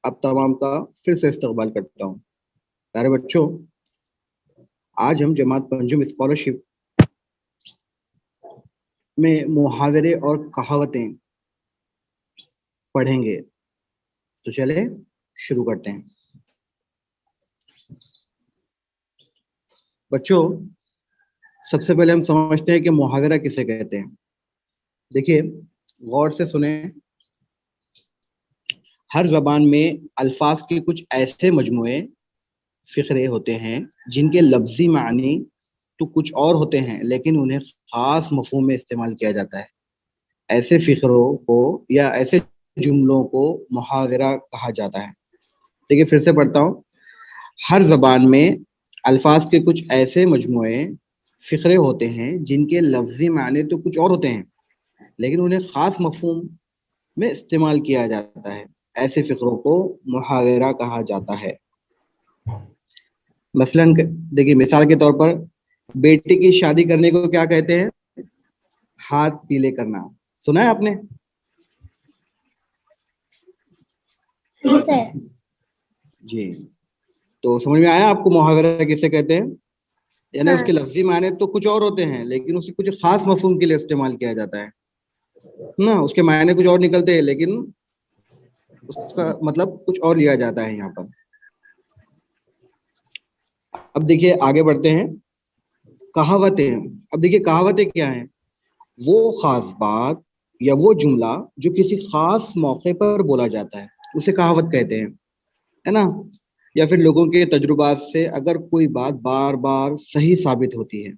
आप तमाम का फिर से इस्तकबाल करता हूँ। प्यारे बच्चों, आज हम जमात पंजुम स्कॉलरशिप में मुहावरे और कहावतें पढ़ेंगे। तो चले शुरू करते हैं। बच्चों, सबसे पहले हम समझते हैं कि मुहावरा किसे कहते हैं। देखिए, गौर से सुने। हर जबान में अल्फाज के कुछ ऐसे मजमुए फ़िक्रे होते हैं जिनके लफ्जी मानी तो कुछ और होते हैं, लेकिन उन्हें खास मफहूम में इस्तेमाल किया जाता है। ऐसे फ़िक्रों को या ऐसे जुमलों को मुहावरा कहा जाता है। देखिए, फिर से पढ़ता हूँ। हर जबान में अल्फाज के कुछ ऐसे मजमुए फ़िक्रे होते हैं जिनके लफ्जी मानी तो कुछ और होते हैं, लेकिन उन्हें खास मफहूम में इस्तेमाल किया जाता है। ऐसे फ़िक्रों को मुहावरा कहा जाता है। मसलन देखिए, मिसाल के तौर पर बेटी की शादी करने को क्या कहते हैं? हाथ पीले करना। सुना है आपने? जी। तो समझ में आया आपको मुहावरा किसे कहते हैं? यानी उसके लफ्जी माने तो कुछ और होते हैं, लेकिन उसे कुछ खास मफहूम के लिए इस्तेमाल किया जाता है ना। उसके मायने कुछ और निकलते हैं, लेकिन उसका मतलब कुछ और लिया जाता है यहाँ पर। अब देखिए, आगे बढ़ते हैं। कहावतें। अब देखिए, कहावतें क्या है? वो खास बात या वो जुमला जो किसी खास मौके पर बोला जाता है, उसे कहावत कहते हैं, है ना। या फिर लोगों के तजुर्बात से अगर कोई बात बार बार सही साबित होती है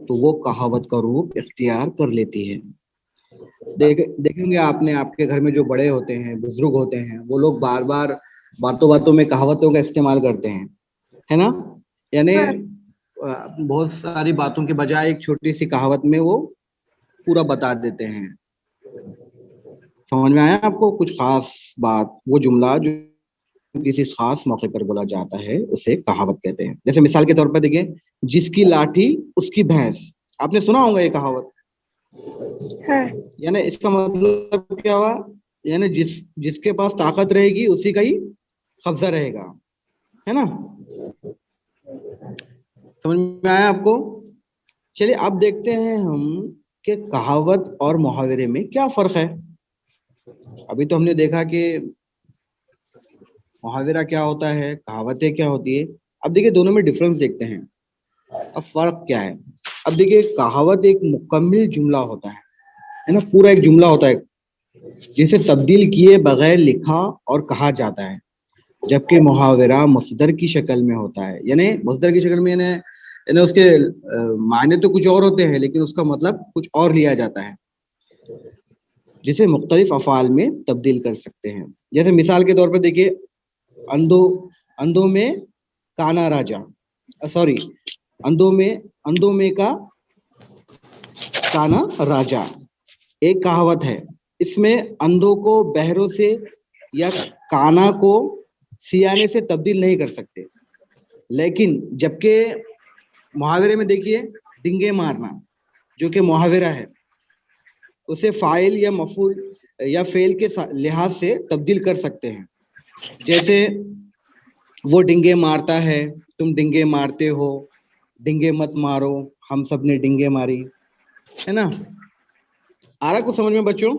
तो वो कहावत का रूप इख्तियार कर लेती है। देखेंगे आपने, आपके घर में जो बड़े होते हैं, बुजुर्ग होते हैं, वो लोग बार बार बातों बातों में कहावतों का इस्तेमाल करते हैं, है ना। यानी बहुत सारी बातों के बजाय एक छोटी सी कहावत में वो पूरा बता देते हैं। समझ में आया आपको? कुछ खास बात, वो जुमला जो किसी खास मौके पर बोला जाता है, उसे कहावत कहते हैं। जैसे मिसाल के तौर पर देखिए, जिसकी लाठी उसकी भैंस। आपने सुना होगा ये कहावत। यानी इसका मतलब क्या हुआ? यानी जिसके पास ताकत रहेगी उसी का ही कब्जा रहेगा, है ना। समझ में आया आपको? चलिए, अब देखते हैं हम कि कहावत और मुहावरे में क्या फर्क है। अभी तो हमने देखा कि मुहावरा क्या होता है, कहावतें क्या होती है। अब देखिए, दोनों में डिफरेंस देखते हैं। अब फर्क क्या है? अब देखिए, कहावत एक मुकम्मल जुमला होता है ना, पूरा एक जुमला होता है जिसे तब्दील किए बगैर लिखा और कहा जाता है, जबकि मुहावरा मसदर की शक्ल में होता है। यानी मसदर की शक्ल में यानी उसके मायने तो कुछ और होते हैं, लेकिन उसका मतलब कुछ और लिया जाता है, जिसे मुख्तलिफ अफ़ाल में तब्दील कर सकते हैं। जैसे मिसाल के तौर पर देखिए, अंधो अंधों में काना राजा, सॉरी, अंधों में का काना राजा एक कहावत है। इसमें अंधों को बहरों से या काना को सियाने से तब्दील नहीं कर सकते। लेकिन जबकि मुहावरे में देखिए, डिंगे मारना जो कि मुहावरा है, उसे फाइल या मफूल या फेल के लिहाज से तब्दील कर सकते हैं। जैसे, वो डिंगे मारता है, तुम डिंगे मारते हो, डिंगे मत मारो, हम सब ने डिंगे मारी, है ना। आ रहा कुछ समझ में बच्चों?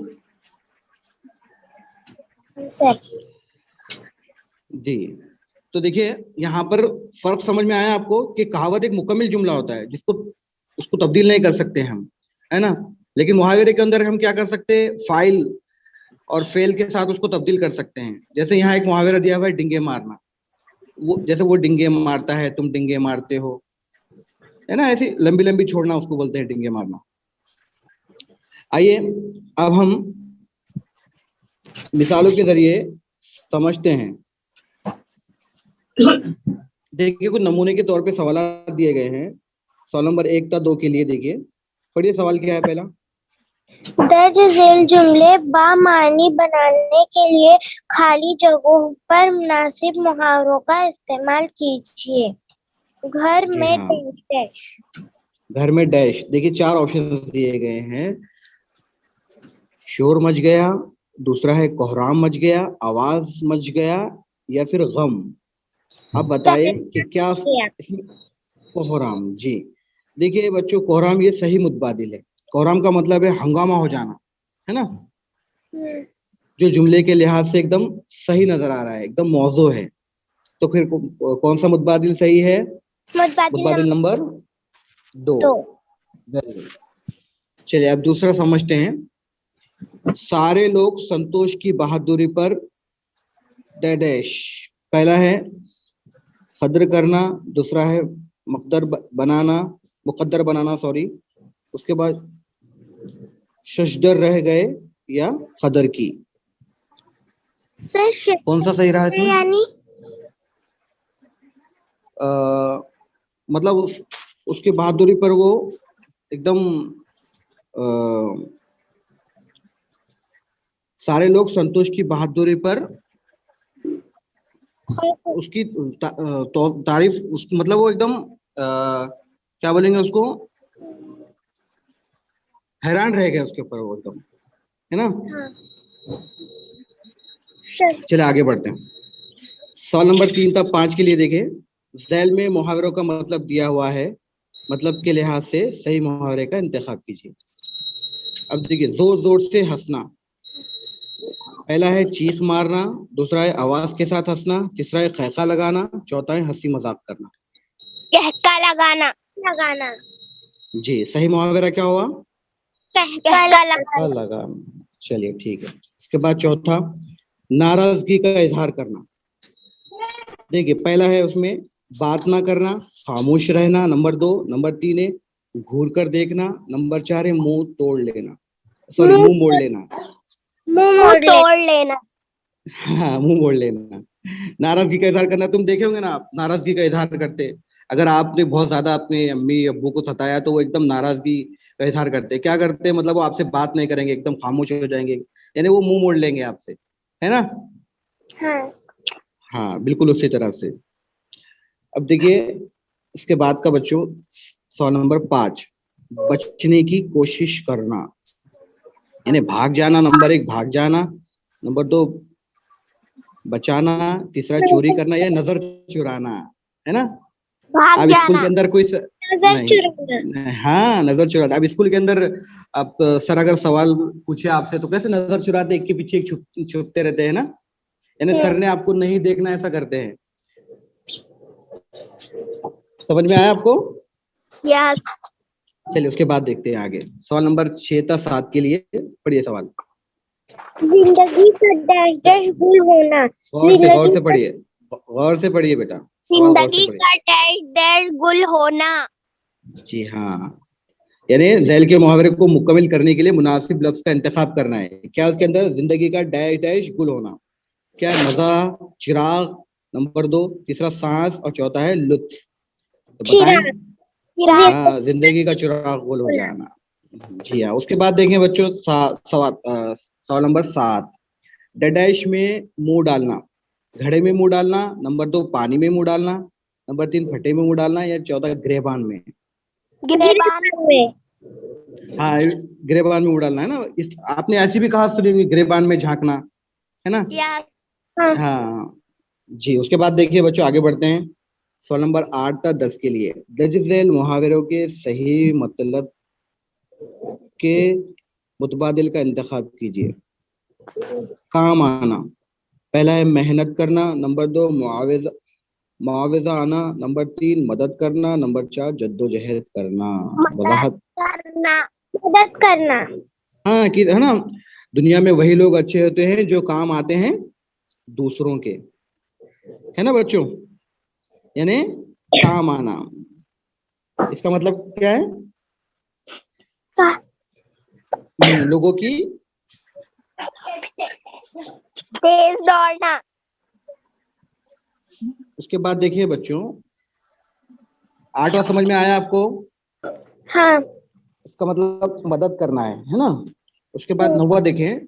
जी। तो देखिए, यहाँ पर फर्क समझ में आया आपको कि कहावत एक मुकम्मल जुमला होता है जिसको उसको तब्दील नहीं कर सकते हम, है ना। लेकिन मुहावरे के अंदर हम क्या कर सकते हैं? फाइल और फेल के साथ उसको तब्दील कर सकते हैं। जैसे यहाँ एक मुहावरा दिया हुआ है, डिंगे मारना। वो जैसे वो डिंगे मारता है, तुम डिंगे मारते हो, है ना। ऐसी लंबी लंबी छोड़ना उसको बोलते हैं डिंगे मारना। आइए, अब हम मिसालों के जरिए समझते हैं। देखिए, कुछ नमूने के तौर पे सवाल दिए गए हैं। सवाल नंबर 1 था 2 के लिए। देखिए, पढ़िए सवाल क्या है पहला। दर्ज झेल जुमले बामानी बनाने के लिए खाली जगहों पर मुनासिब मुहावरों का इस्तेमाल कीजिए। घर जी में हाँ, डैश। घर में डैश। देखिए, 4 ऑप्शन दिए गए हैं। शोर मच गया, दूसरा है कोहराम मच गया, आवाज मच गया, या फिर गम। आप बताइए कि क्या इसमें कोहराम। जी देखिए बच्चों, कोहराम ये सही मुतबादिल है। कोहराम का मतलब है हंगामा हो जाना, है ना, जो जुमले के लिहाज से एकदम सही नजर आ रहा है, एकदम मौजू है। तो फिर कौन सा मुतबादिल सही है? मुतबादिल नंबर 2। Very good. चलिए अब दूसरा समझते हैं। सारे लोग संतोष की बहादुरी पर डैश। पहला है कद्र करना, दूसरा है मुकद्दर बनाना सॉरी, उसके बाद शशदर रह गए या कदर की। कौन सा सही रहा इसमें? यानी मतलब उसकी बहादुरी पर वो एकदम सारे लोग संतोष की बहादुरी पर उसकी तारीफ मतलब वो एकदम क्या बोलेंगे उसको, हैरान रह गए उसके ऊपर वो एकदम, है ना। चले आगे बढ़ते हैं। सवाल नंबर 3 तक 5 के लिए देखें। झैल में मुहावरों का मतलब दिया हुआ है, मतलब के लिहाज से सही मुहावरे का इंतखाब कीजिए। अब देखिए, जोर जोर से हंसना। पहला है चीख मारना, दूसरा है आवाज के साथ हंसना, तीसरा है खैखा लगाना, चौथा है हंसी मजाक करना। कहका लगाना। जी सही मुहावरा क्या हुआ? कहका लगाना। चलिए ठीक है। इसके बाद चौथा, नाराजगी का इजहार करना। देखिए पहला है उसमें बात ना करना, खामोश रहना, नंबर 2। नंबर 3 है घूर कर देखना, नंबर 4 है मुंह तोड़ लेना, सॉरी मुंह मोड़ लेना। मुंह तोड़ लेना। हाँ मुंह मोड़ लेना। नाराजगी का इजहार करना, तुम देखे होंगे ना, आप नाराजगी का इजहार करते, अगर आपने बहुत ज्यादा अपने अम्मी अब्बू को सताया तो वो एकदम नाराजगी का इजहार करते, क्या करते हैं, मतलब वो आपसे बात नहीं करेंगे, एकदम खामोश हो जाएंगे, यानी वो मुंह मोड़ लेंगे आपसे, है ना। हाँ। हाँ बिल्कुल उसी तरह से। अब देखिए इसके बाद का बच्चों, सवाल नंबर 5, बचने की कोशिश करना, यानी भाग जाना। नंबर 1 भाग जाना, नंबर 2 बचाना, तीसरा चोरी करना या नजर चुराना, है ना। भाग अब स्कूल जाना। के अंदर कोई नजर चुराना। नहीं, हाँ नजर चुराना। अब स्कूल के अंदर अब सर अगर सवाल पूछे आपसे तो कैसे नजर चुराते, एक के पीछे एक छुपते रहते हैं ना, यानी सर ने आपको नहीं देखना ऐसा करते हैं। समझ में आया आपको? यस। चलिए उसके बाद देखते हैं आगे। सवाल नंबर 6 था 7 के लिए, पढ़िए सवाल। जिंदगी का डैश डैश गुल होना। गौर से पढ़िए, गौर से पढ़िए बेटा, सवाल गौर से जिंदगी पढ़िए। का डैश डैश गुल होना। जी हाँ, यानी झैल के मुहावरे को मुकम्मल करने के लिए मुनासिब लफ्ज का इंतखाब करना है। क्या उसके अंदर? जिंदगी का डैश डैश गुल होना। क्या है? मजा, चिराग, नंबर 2, तीसरा सांस और चौथा है लुत्फ। तो बताएं। हाँ जिंदगी का चिराग गुल हो जाना। जी हाँ। उसके बाद देखें बच्चों सवाल नंबर 7, डैश में मुंह डालना। घड़े में मुंह डालना, नंबर 2 पानी में मुंह डालना, नंबर 3 फटे में मुंह डालना, या चौथा गिरेबान में। गिरेबान में। हाँ गिरेबान में मुंह डालना, है ना। इस आपने ऐसी भी कहा सुनी होगी, गिरेबान में झांकना, है ना। हाँ जी। उसके बाद देखिए बच्चों आगे बढ़ते हैं। सवाल नंबर 8 था 10 के लिए। दर्ज झैल मुहावरों के सही मतलब के मुतबादिल का इंतखाब कीजिए। काम आना। पहला है मेहनत करना, नंबर 2 मुआवजा आना, नंबर 3 मदद करना, नंबर 4 जद्दोजहद करना। वजाहत मदद करना। हाँ कि है ना, दुनिया में वही लोग अच्छे होते हैं जो काम आते हैं दूसरों के, है ना बच्चों, यानी काम आना। इसका मतलब क्या है? लोगों की तेज दौड़ना। उसके बाद देखिए बच्चों 8वां समझ में आया आपको? हाँ। इसका मतलब मदद करना है ना। उसके बाद 9वां देखें,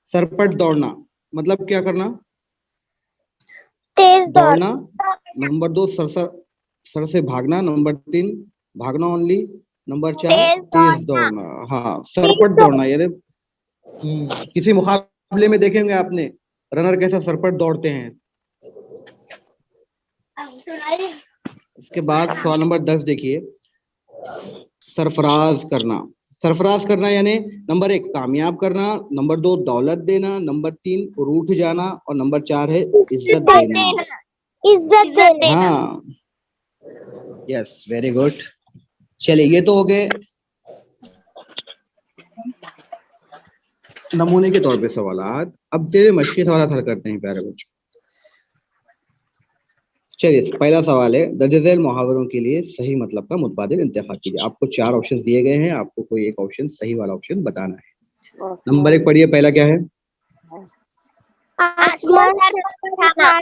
सरपट दौड़ना, मतलब क्या करना? तेज दौड़ना। नंबर 2 सर से भागना, नंबर 3 भागना ओनली, नंबर 4 तेज दौड़ना। हाँ सरपट दौड़ना, यानी किसी मुकाबले मुकाबले में देखेंगे आपने रनर कैसा सर पर दौड़ते हैं। इसके बाद सवाल नंबर 10 देखिए, सरफराज करना। सरफराज करना यानी नंबर 1 कामयाब करना, नंबर 2 दौलत देना, नंबर 3 रूठ जाना और नंबर 4 है इज्जत देना। इज्जत देना। हाँ, यस, वेरी गुड। चलिए, ये तो हो गए नमूने के तौर पे सवालात। अब तेरे मशक़ी सवाल हल करते हैं प्यारे बच्चों। चलिए, पहला सवाल है, दर्ज झेल मुहावरों के लिए सही मतलब का मुतबादिल इंतखाब कीजिए। आपको 4 ऑप्शन दिए गए हैं, आपको कोई एक ऑप्शन सही वाला ऑप्शन बताना है। नंबर 1 पढ़िए, पहला क्या है? आसमान पर उठाना।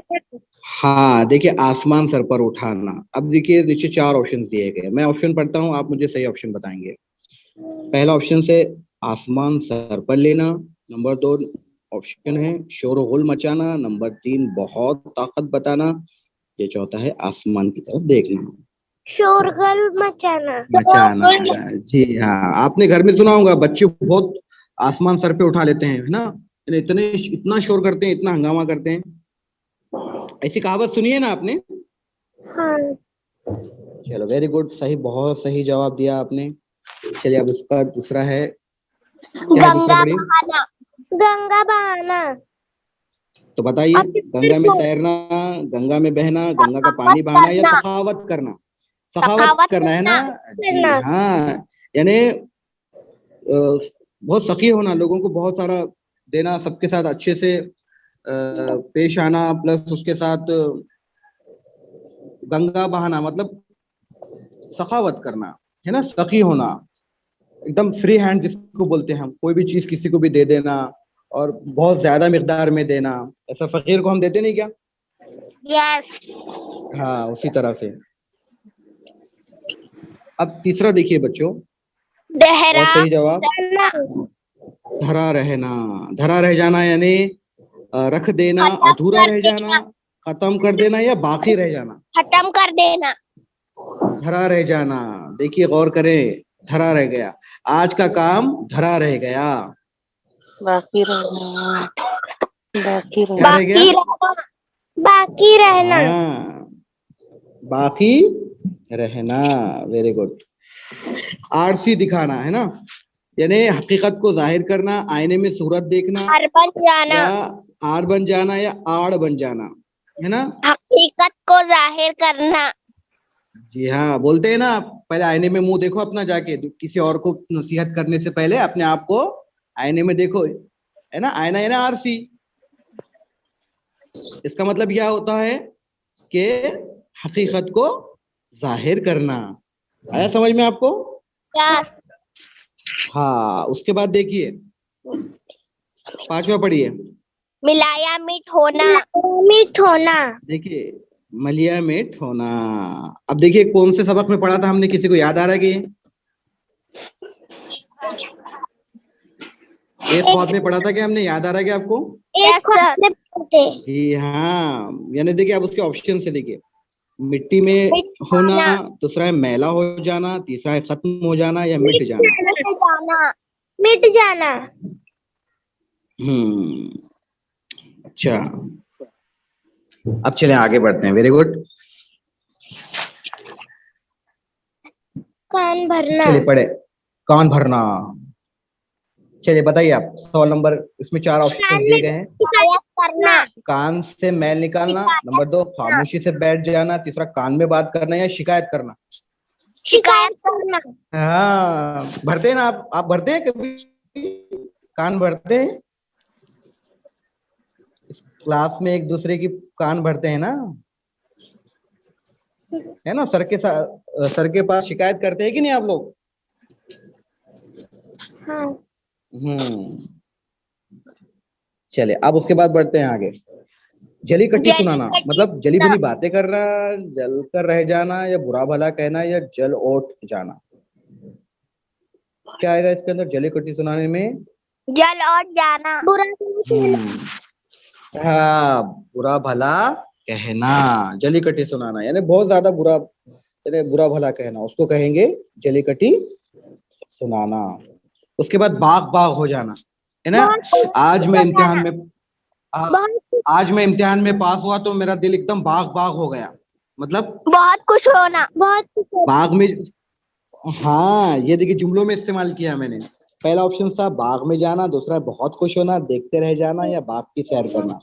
हाँ, देखिए, आसमान सर पर उठाना। अब देखिए, नीचे 4 ऑप्शन दिए गए, मैं ऑप्शन पढ़ता हूँ, आप मुझे सही ऑप्शन बताएंगे। पहला ऑप्शन से आसमान सर पर लेना, नंबर 2 ऑप्शन है शोर-गुल मचाना, नंबर 3 बहुत ताकत बताना, ये चौथा है आसमान की तरफ देखना। शोरगुल मचाना। मचाना, जी हाँ, आपने घर में सुना होगा, बच्चे बहुत आसमान सर पे उठा लेते हैं, है ना, इतना शोर करते हैं, इतना हंगामा करते हैं। ऐसी कहावत सुनी है ना आपने? हाँ। चलो, वेरी गुड, सही, बहुत सही जवाब दिया आपने। चलिए, अब उसका दूसरा है, क्या है दूसरा? पढ़िए। गंगा बहाना। तो बताइए, गंगा में तैरना, गंगा में बहना, गंगा का पानी बहाना या सखावत करना? सखावत करना है ना? जी हाँ, यानी बहुत सखी होना, लोगों को बहुत सारा देना, सबके साथ अच्छे से पेश आना, प्लस उसके साथ गंगा बहाना मतलब सखावत करना, है ना, सखी होना, एकदम फ्री हैंड जिसको बोलते हैं हम, कोई भी चीज किसी को भी दे देना और बहुत ज्यादा मिकदार में देना। ऐसा फकीर को हम देते नहीं क्या? यस। हाँ, उसी तरह से। अब तीसरा देखिए बच्चों, बहुत सही जवाब, धरा रहना। धरा रह जाना यानी रख देना, अधूरा रह जाना, खत्म कर देना या बाकी रह जाना। खत्म कर देना। धरा रह जाना, देखिए गौर करें, धरा रह गया, आज का काम धरा रह गया। बाकी रहना। बाकी रहना। क्या रह गया? बाकी रहना। हाँ, बाकी रहना, वेरी गुड। आरसी दिखाना, है ना, यानी हकीकत को जाहिर करना, आईने में सूरत देखना, आर बन जाना, या आर बन जाना या आड़ बन जाना, है ना, हकीकत को जाहिर करना। जी हाँ, बोलते हैं ना, पहले आईने में मुंह देखो अपना जाके, किसी और को नसीहत करने से पहले अपने आप को आईने में देखो, है ना, आईना है ना आरसी। इसका मतलब क्या होता है कि हकीकत को जाहिर करना। आया समझ में आपको? हाँ, उसके बाद देखिए, 5वां पढ़िए, मिलाया मीठ होना। मीठ होना। देखिए, मलिया मीठ होना। अब देखिए, कौन से सबक में पढ़ा था हमने, किसी को याद आ रहा है कि एक ख्वाब में पढ़ा था कि हमने, याद आ रहा है कि आपको? एक ख्वाब में पढ़ते। जी हाँ, यानी देखिए, अब उसके ऑप्शन से देखिए, मिट्टी में होना, दूसरा है मैला हो जाना, तीसरा है खत्म हो जाना या मिट जाना। मिट जाना। अच्छा, अब चलें आगे बढ़ते हैं, वेरी गुड। कान भरना। चलिए पढ़े, कान भरना। चलिए बताइए आप, सवाल नंबर, इसमें 4 ऑप्शन दिए गए हैं। करना। कान से मैल निकालना, नंबर 2 खामोशी से बैठ जाना, तीसरा कान में बात करना या शिकायत करना। शिकायत करना। हाँ, भरते हैं ना आप भरते हैं कभी, कान भरते हैं? क्लास में एक दूसरे की कान भरते हैं ना, है ना, सर के पास शिकायत करते हैं कि नहीं आप लोग? हाँ। चलिए, अब उसके बाद बढ़ते हैं आगे। जली कट्टी सुनाना मतलब जली भली बातें करना, जल कर रह जाना या बुरा भला कहना या जल ओट जाना। क्या आएगा इसके अंदर जली कट्टी सुनाने में? जल ओट जाना। बुरा। हाँ, बुरा भला कहना, जली कट्टी सुनाना यानी बहुत ज्यादा बुरा, यानी बुरा भला कहना, उसको कहेंगे जली कट्टी सुनाना। उसके बाद बाग बाग हो जाना, है ना। बहुत आज मैं इम्तिहान में बहुत आज मैं इम्तिहान में पास हुआ तो मेरा दिल एकदम बाग बाग हो गया, मतलब बहुत खुश होना, बहुत खुश होना। बाग में। हाँ, ये देखिए जुमलों में इस्तेमाल किया मैंने। पहला ऑप्शन था बाग में जाना, दूसरा बहुत खुश होना, देखते रह जाना, या बाग की सैर करना।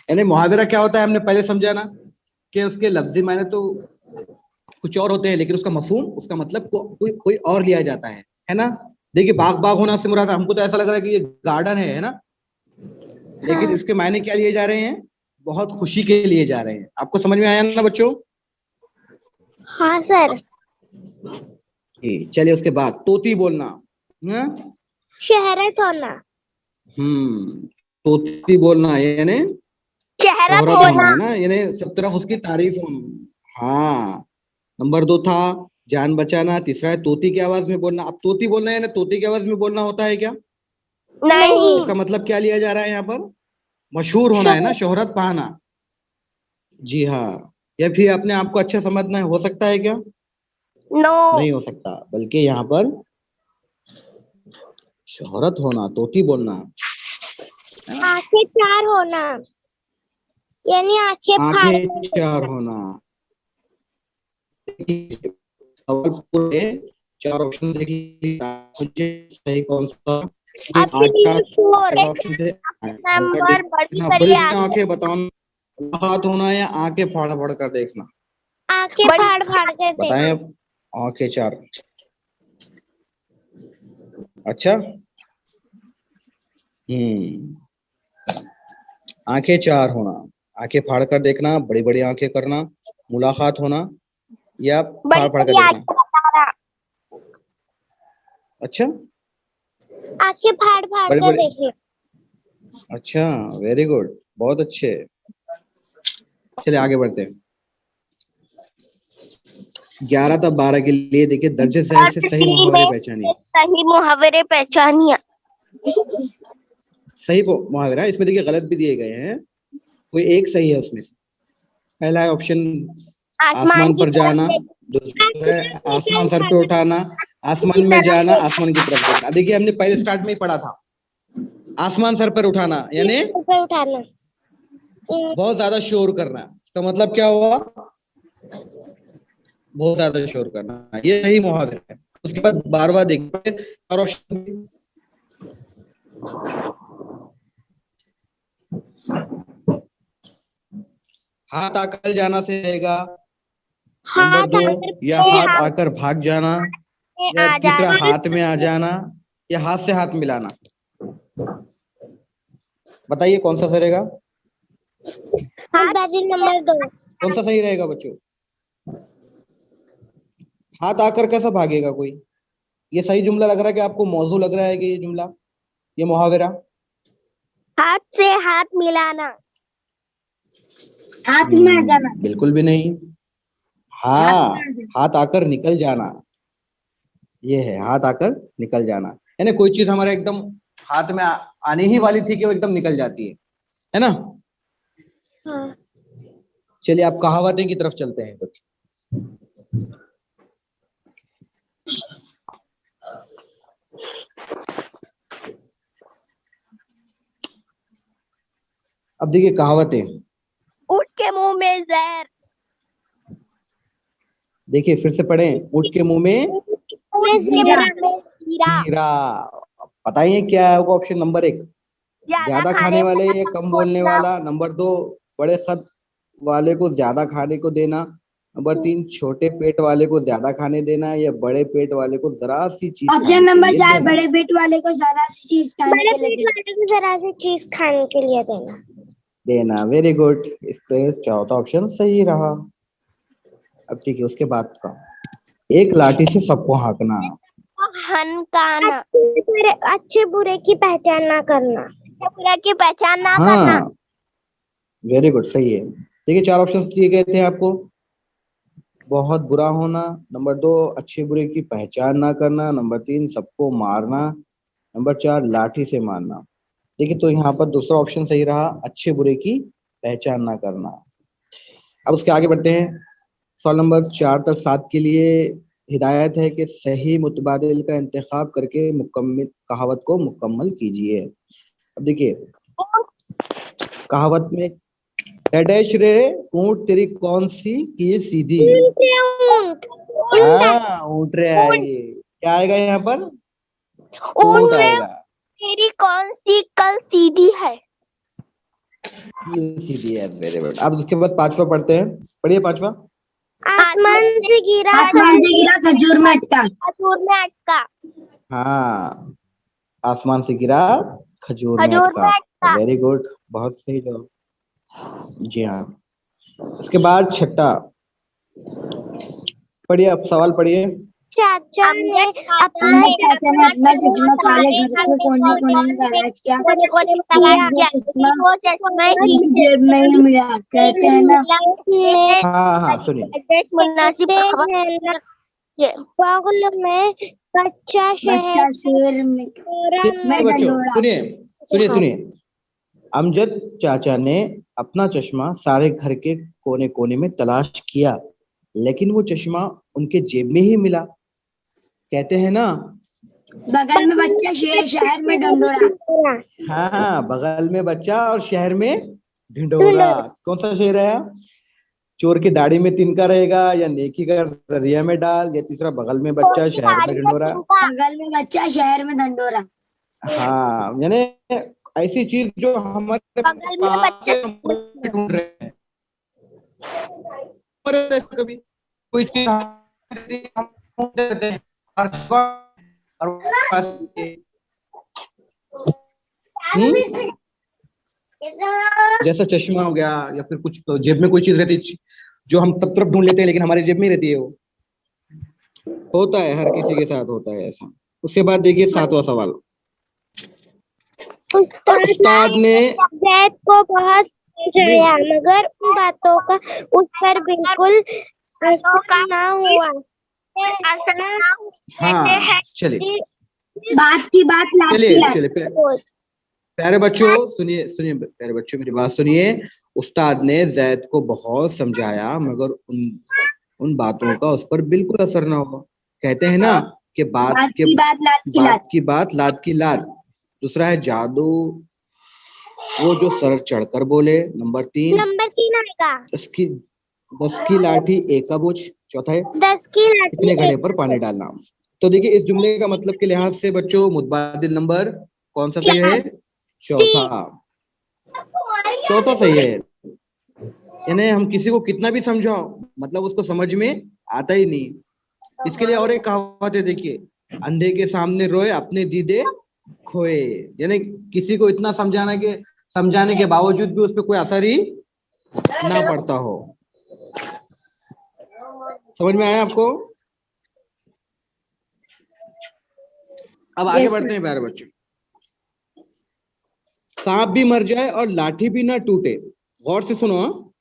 यानी मुहावरा क्या होता है हमने पहले समझा ना, कि उसके लफ्जी मायने तो कुछ और होते हैं, लेकिन उसका मफहूम, उसका मतलब कोई और लिया जाता है ना। देखिए बाग बाग होना से मुराद, हमको तो ऐसा लग रहा है कि ये गार्डन है ना, लेकिन हाँ, इसके मायने क्या लिए जा रहे हैं, बहुत खुशी के लिए जा रहे हैं। आपको समझ में आया ना बच्चों? हाँ सर। चलिए उसके बाद तोती बोलना। हाँ? शहरत होना, तोती बोलना यानी शहरत शोहरत होना होना, है ना, यानी सब तरफ उसकी तारीफ होना। हाँ। नंबर 2 था जान बचाना, तीसरा है तोती की आवाज में बोलना। अब तोती बोलना है ना, तोती की आवाज में बोलना होता है क्या? नहीं, इसका मतलब क्या लिया जा रहा है यहाँ पर? मशहूर होना है ना, शोहरत पाना। जी हाँ। या फिर अपने आप को अच्छा समझना है, हो सकता है क्या? नो, नहीं हो सकता, बल्कि यहाँ पर शोहरत होना, तोती बोलना है ना। आंखें चार होना, यानी आंखें फाड़ आंखें कर चार देखना। होना। सवाल पूरे 4 ऑप्शन देख लीजिए, मुझे सही कौन सा। ये आज का ऑप्शन फोर पहला है, ऑप्शन थे नंबर बड़ी बड़ी करिए आगे। आंखें बताओ, हाथ होना या आंखें फाड़ फाड़ कर देखना? आंखें फाड़ फाड़ कर बताएं देखना। अब। आंखें चार। अच्छा। आंखें चार होना, आंखें फाड़ कर देखना, बड़ी बड़ी आंखें करना, मुलाकात होना, या बड़ी फाड़ फाड़ कर बड़ी देखना। आंखें बताना, अच्छा। आंखें फाड़ फाड़ बड़े कर बड़े। देखना। अच्छा, वेरी गुड, बहुत अच्छे। चलिए आगे बढ़ते हैं। 11 तब 12 के लिए देखिए दर्जे सहज से सही टी मुहावरे में पहचानिए। सही मुहावरे पहचानिए। सही मुहावरा इसमें देखिए गलत भी दिए गए हैं, कोई एक सही है उसमें से। पहला है ऑप्शन आसमान आसमान की पर तरफ जाना, दूसरा है आसमान सर पे देखना, उठाना, की आसमान में तरफ जाना, देखना, आसमान की तरफ देखना। देखिए हमने पहले स्टार्ट में ही पढ़ा था, आसमान सर पर उठाना यानी ऊपर उठाना। बहुत ज्यादा शोर करना। इसका मतलब क्या हुआ? बहुत ज्यादा शोर करना, ये सही मुहावरा है। उसके बाद बार बार देखिए और ऑप्शन, हाथ आकर जाना से रहेगा। नंबर हाथ 2, आकर या पे हाथ हाथ आकर भाग जाना, में या आ तीसरा जाना। हाथ में आ जाना, या हाथ से हाथ मिलाना। बताइए कौन सा सही रहेगा? हाथ नंबर 2। कौन सा सही रहेगा बच्चों? हाथ आकर कैसा भागेगा कोई? ये सही जुमला लग रहा है कि आपको मौजू लग रहा है कि ये जुमला, ये मुहावरा? हाथ से हाथ मिलाना, हाथ में आ जाना। बिल्कुल भी नहीं। हाँ, हाथ आकर निकल जाना, ये है हाथ आकर निकल जाना। यानी कोई चीज हमारे एकदम हाथ में आने ही वाली थी कि वो एकदम निकल जाती है ना। हाँ। चलिए आप कहावतें की तरफ चलते हैं बच्चों। अब देखिए कहावतें, ऊँट के मुंह में जहर, देखिए फिर से पढ़ें। ऊँट के मुंह में जीरा, जीरा, कीड़ा। बताइए क्या होगा ऑप्शन नंबर 1? ज्यादा ज्यादा खाने खाने वाले वाला या कम कम बोलने बोलना। वाला। नंबर 2, बड़े कद वाले को ज्यादा खाने को देना। नंबर 3, छोटे पेट वाले को ज्यादा खाने देना, या बड़े पेट वाले को जरा सी चीज ऑप्शन खाने के नंबर लिए 4, देना। बड़े पेट वाले को जरा सी चीज खाने के लिए देना। बड़े पेट वाले को जरा सी चीज खाने के लिए देना। वेरी गुड, इससे चौथा ऑप्शन सही रहा। अब ठीक है उसके बाद का, एक लाठी से सबको हाँकना। हनकाना, अच्छे बुरे की पहचान ना करना, अच्छे बुरे की पहचान ना करना। हाँ, वेरी गुड, सही है। देखिए 4 ऑप्शंस दिए गए थे आपको। बहुत बुरा होना, नंबर 2 अच्छे बुरे की पहचान ना करना, नंबर 3 सबको मारना, नंबर 4 लाठी से मारना। देखिए तो यहाँ पर दूसरा ऑप्शन सही रहा, अच्छे बुरे की पहचान ना करना। अब उसके आगे बढ़ते हैं। सवाल नंबर 4 तक 7 के लिए हिदायत है कि सही मुतबादिल का इंतखाब करके मुकम्मल कहावत को मुकम्मल कीजिए। अब देखिए कहावत में डैश रे ऊंट तेरी कौन सी की सीधी। ऊंट हाँ ऊंट रे आएगी, क्या आएगा यहाँ पर? ऊंट आएगा। तेरी कौन सी कल सीधी है। ये सीधी है, वेरी गुड। अब उसके बाद पांचवा पढ़ते हैं, पढ़िए पांचवा। आसमान से गिरा खजूर में अटका। खजूर में अटका। हाँ आसमान से गिरा खजूर में खजूर में अटका, अटका। वेरी गुड, बहुत सही जवाब। जी हाँ। उसके बाद छठा पढ़िए, अब सवाल पढ़िए। चाचा ने अपना चश्मा सारे घर के कोने कोने में तलाश किया, कोने में तलाश किया, वो चश्मा की जेब में ही मिला। कहते हैं ना, हाँ सुनिए। मुनासिब बगल में बच्चा शेर में बच्चों सुनिए सुनिए सुनिए। अमजद चाचा ने अपना चश्मा सारे घर के कोने कोने में तलाश किया, लेकिन वो चश्मा उनके जेब में ही मिला। कहते हैं ना, बगल में बच्चा शेर शहर में ढंढोरा। हाँ बगल में बच्चा और शहर में ढिंढोरा। कौन सा शेर है? चोर की दाढ़ी में तिनका रहेगा, या नेकी का दरिया में डाल, या तीसरा बगल में बच्चा शहर में ढिंढोरा। बगल में बच्चा शहर में ढंढोरा। हाँ यानी ऐसी चीज जो हमारे बगल में बच्चा ढूंढ रहे हैं। कभी कोई चीज हम ढूंढते हैं और जैसा चश्मा हो गया, या फिर कुछ तो जेब में कोई चीज रहती जो हम सब तरफ ढूंढ लेते हैं, लेकिन हमारी जेब में ही रहती है। वो होता है, हर किसी के साथ होता है ऐसा। उसके बाद देखिए सातवां सवाल। उस्ताद ने जैद को बहुत समझाया, मगर उन बातों का उस पर बिल्कुल असर ना हुआ। हाँ चलिए, बात की बात चलिए प्यारे बच्चों सुनिए सुनिए, प्यारे बच्चों मेरी बात सुनिए। उस्ताद ने जैद को बहुत समझाया, मगर उन बातों का उस पर बिल्कुल असर ना हुआ। कहते हैं ना कि बात की बात लात की लात। दूसरा है जादू, वो जो सर चढ़कर बोले। नंबर तीन आएगा 10 की लाठी एक का बोझ। चौथा है 10 की लाठी कितने घड़े पर पानी डालना। तो देखिए इस जुमले का मतलब के लिहाज से बच्चों मुतबादिल नंबर कौन सा सही है? चौथा सही है। यानी हम किसी को कितना भी समझाओ, मतलब उसको समझ में आता ही नहीं। इसके लिए और एक कहावत है, देखिए, अंधे के सामने रोए अपने दीदे खोए। यानी किसी को इतना समझाने के बावजूद भी उस पर कोई असर ही ना पड़ता हो। समझ में आया आपको? अब आगे बढ़ते हैं प्यारे बच्चों। सांप भी मर जाए और लाठी भी ना टूटे। गौर से सुनो,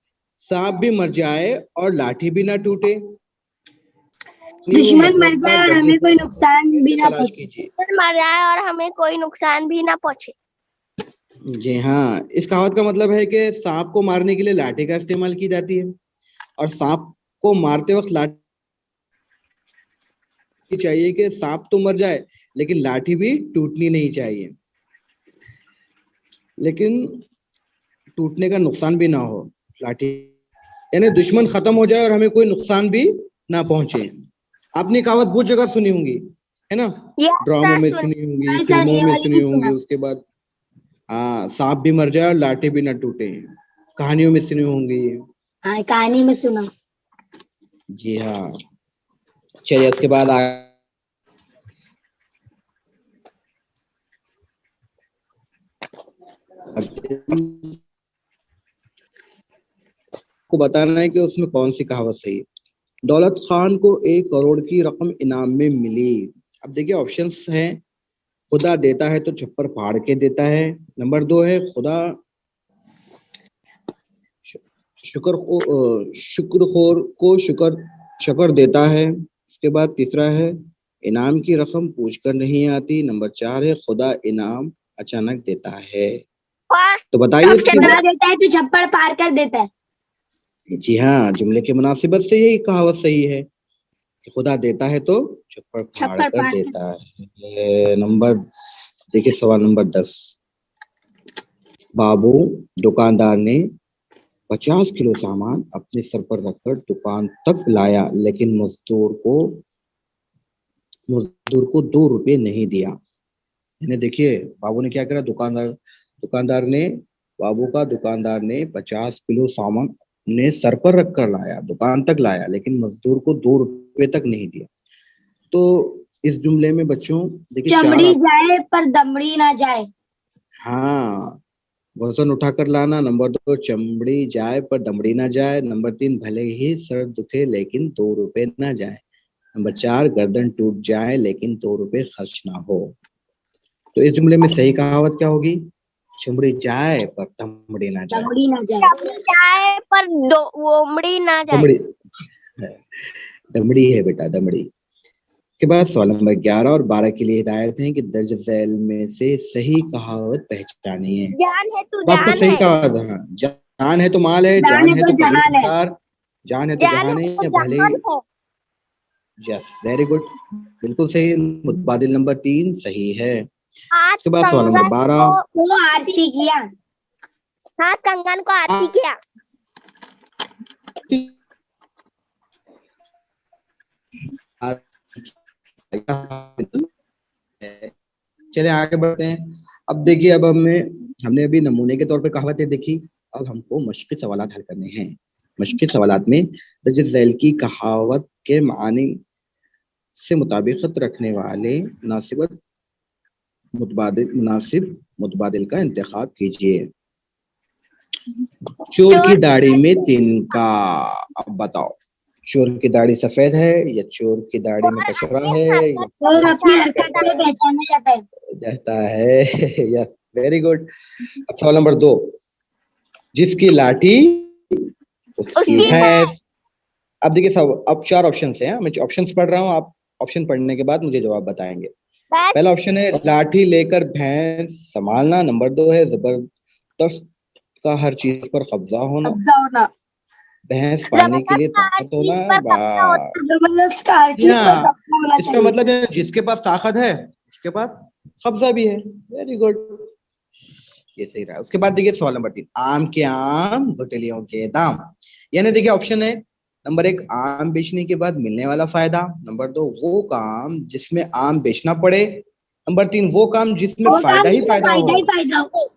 सांप भी मर जाए और लाठी भी ना टूटे। दुश्मन मर जाए और हमें कोई नुकसान भी ना पहुंचे। मर जाए और हमें कोई नुकसान भी ना पहुंचे। जी हाँ, इस कहावत का मतलब है कि सांप को मारने के लिए लाठी का इस्तेमाल की जाती है, और सांप को मारते वक्त लाठी चाहिए कि सांप तो मर जाए लेकिन लाठी भी टूटनी नहीं चाहिए, लेकिन टूटने का नुकसान भी ना हो लाठी। यानी दुश्मन खत्म हो जाए और हमें कोई नुकसान भी ना पहुंचे। आपने कहावत बहुत जगह सुनी होंगी, है ना? ड्रामों में सुनी होंगी, फिल्मों में सुनी होंगी। उसके बाद हाँ, सांप भी मर जाए और लाठी भी ना टूटे, कहानियों में सुनी होंगी। हाँ, कहानी में सुना। जी हाँ। चलिए उसके बाद को बताना है कि उसमें कौन सी कहावत सही है। दौलत खान को 1 करोड़ की रकम इनाम में मिली। अब देखिए ऑप्शंस हैं, खुदा देता है तो छप्पर फाड़ के देता है। नंबर 2 है खुदा शुक्रखोर को शुक्र देता है। इसके बाद तीसरा है इनाम की रकम पूछकर नहीं आती। नंबर 4 है खुदा इनाम अचानक देता है। तो बताइए खुदा देता है तो छप्पर पार कर देता है। जी हाँ, जुमले की मुनासिबत से यही कहावत सही है। कि खुदा देता है तो छप्पर फाड़ छप्पर कर फाड़ देता है। नंबर देखिए, सवाल नंबर 10। बाबू दुकानदार ने 50 किलो सामान अपने सर पर रखकर दुकान तक लाया, लेकिन मजदूर को 2 रुपए नहीं दिया। यानी देखिए, बाबू ने क्या करा, दुकानदार ने 50 किलो सामान अपने सर पर रखकर लाया, दुकान तक लाया, लेकिन मजदूर को 2 रुपए तक नहीं दिया। तो इस जुमले में बच्चों देखिए, चमड़ी जाए पर दमड़ी ना जाए। हाँ, वजन उठाकर लाना। नंबर 2, चमड़ी जाए पर दमड़ी ना जाए। नंबर 3, भले ही सर दुखे लेकिन 2 रुपए ना जाए। नंबर 4, गर्दन टूट जाए लेकिन 2 रुपए खर्च ना हो। तो इस जुमले में सही कहावत क्या होगी? चमड़ी जाए पर दमड़ी ना जाए। दमड़ी ना जाए। चमड़ी जाए पर वोमड़ी ना जाए। दमड़ी दमड़ी है बेटा, दमड़ी। इसके बाद सवाल नंबर 11 और 12 के लिए हिदायत है कि दर्ज झैल में से सही कहावत पहचानी है। जान है तू तो आपको जान सही है। कहावत, हाँ, जान है तो माल है, जान है तो जहान है। पवित्रकार, जान है तो जान जहान है है, तो भले। जहान है। यस, वेरी गुड, बिल्कुल सही। मुतबादिल नंबर 3 सही है। हाथ इसके बाद सवाल नंबर कंगन 12। वो आरसी किया। हाथ कंगन को आरती किया। चले आगे बढ़ते हैं। अब देखिए, अब हमने अभी नमूने के तौर पे कहावतें देखी, अब हमको मश्की सवालात हल करने हैं। मश्की सवालात में दर्ज झैल की कहावत के मानी से मुताबिकत रखने वाले मुनासिब मुतबादिल का इंतखाब कीजिए। चोर की दाढ़ी में तिनका। अब बताओ, चोर की दाढ़ी सफेद है या चोर की दाढ़ी में कचरा है? और अपनी हरकत से पहचाना जाता है। या वेरी गुड। अब सवाल नंबर 2, जिसकी लाठी उसकी भैंस। अब देखिए सब, अब 4 ऑप्शन हैं, मैं ऑप्शंस पढ़ रहा हूँ, आप ऑप्शन पढ़ने के बाद मुझे जवाब बताएंगे। पहला ऑप्शन है लाठी लेकर भैंस संभालना। नंबर 2 है जबरदस्त का हर चीज पर कब्जा होना। भैंस पालने के लिए ताकत होना। जबरदस्त का हर चीज पर कब्जा होना इसका चाहिए। मतलब है जिसके पास ताकत है उसके पास कब्जा भी है। वेरी गुड, ये सही रहा। उसके बाद देखिए सवाल नंबर 3, आम के आम गुठलियों के दाम। यानी देखिए ऑप्शन है, नंबर 1, आम बेचने के बाद मिलने वाला फायदा। नंबर 2, वो काम जिसमें आम बेचना पड़े। नंबर 3, वो काम जिसमें फायदा ही फायदा हो।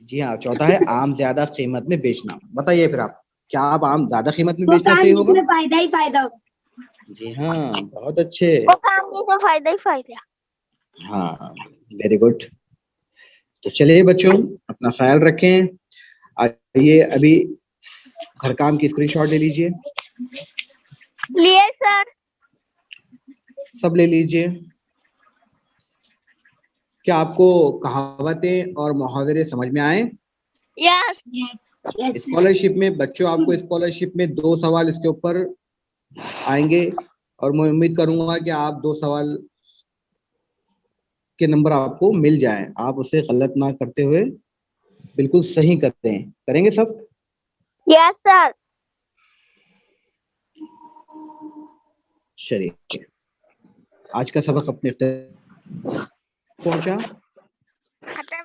जी हाँ, चौथा है आम ज्यादा कीमत में बेचना। बताइए फिर आप, क्या आप आम ज्यादा कीमत में बेचना सही होगा? फायदा ही फायदा हो। जी हाँ, बहुत अच्छे। वो काम में फायदा ही फायदा। हाँ, वेरी गुड। तो चलिए बच्चों, अपना ख्याल रखें। आइए अभी घर काम की स्क्रीनशॉट ले लीजिए। लिए सर। सब ले लीजिए। क्या आपको कहावतें और मुहावरे समझ में आए? यस। स्कॉलरशिप में बच्चों, आपको स्कॉलरशिप में 2 सवाल इसके ऊपर आएंगे और मैं उम्मीद करूंगा कि आप 2 सवाल के नंबर आपको मिल जाएं। आप उसे गलत ना करते हुए बिल्कुल सही करते हैं। करेंगे सब? Yes sir. चलिए, आज का सबक अपने पहुंचा। खत्म।